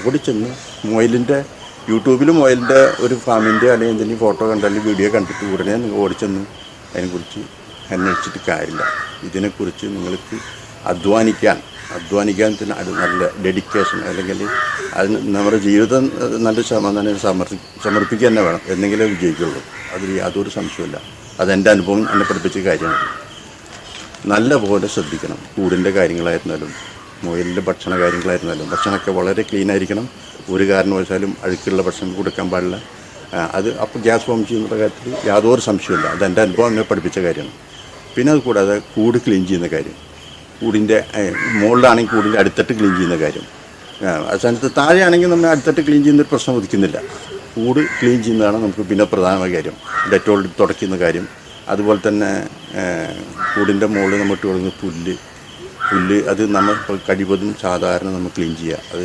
ഓടിച്ചെന്ന് മുയലിൻ്റെ യൂട്യൂബിൽ മുയലിൻ്റെ ഒരു ഫാമിൻ്റെ അല്ലെങ്കിൽ എന്തെങ്കിലും ഫോട്ടോ കണ്ടാലും വീഡിയോ കണ്ടിട്ട് ഉടനെ നിങ്ങൾ ഓടിച്ചെന്ന് അതിനെക്കുറിച്ച് അന്വേഷിച്ചിട്ട് കാര്യമില്ല. ഇതിനെക്കുറിച്ച് നിങ്ങൾക്ക് അധ്വാനിക്കാൻ തന്നെ അത് നല്ല ഡെഡിക്കേഷൻ അല്ലെങ്കിൽ അത് നമ്മുടെ ജീവിതം നല്ല ശതമാനം സമർപ്പിക്കുക തന്നെ വേണം, എന്നെങ്കിലേ വിജയിക്കുള്ളൂ. അതിൽ യാതൊരു സംശയമില്ല. അതെൻ്റെ അനുഭവം എന്നെ പഠിപ്പിച്ച കാര്യമാണ്. നല്ല പോലെ ശ്രദ്ധിക്കണം. കൂടിൻ്റെ കാര്യങ്ങളായിരുന്നാലും മുയലിൻ്റെ ഭക്ഷണ കാര്യങ്ങളായിരുന്നാലും ഭക്ഷണമൊക്കെ വളരെ ക്ലീനായിരിക്കണം. ഒരു കാരണവശാലും അഴുക്കുള്ള ഭക്ഷണം കൊടുക്കാൻ പാടില്ല. അത് അപ്പോൾ ഗ്യാസ് ഫോം ചെയ്യുന്ന കാര്യത്തിൽ യാതൊരു സംശയമില്ല. അതെൻ്റെ അനുഭവം എന്നെ പഠിപ്പിച്ച കാര്യമാണ്. പിന്നെ അത് കൂടാതെ കൂട് ക്ലീൻ ചെയ്യുന്ന കാര്യം, കൂടിൻ്റെ മുകളിലാണെങ്കിൽ കൂടിൻ്റെ അടുത്തിട്ട് ക്ലീൻ ചെയ്യുന്ന കാര്യം. സ്ഥാനത്ത് താഴെയാണെങ്കിൽ നമ്മൾ അടുത്തിട്ട് ക്ലീൻ ചെയ്യുന്നൊരു പ്രശ്നം ഉദിക്കുന്നില്ല. കൂട് ക്ലീൻ ചെയ്യുന്നതാണ് നമുക്ക് പിന്നെ പ്രധാന കാര്യം. ഡെറ്റോൾ തുടയ്ക്കുന്ന കാര്യം. അതുപോലെ തന്നെ കൂടിൻ്റെ മുകളിൽ നമ്മൾ ഇട്ട് കൊടുക്കുന്ന പുല്ല് അത് നമ്മൾ കഴിവതും സാധാരണ നമ്മൾ ക്ലീൻ ചെയ്യുക. അത്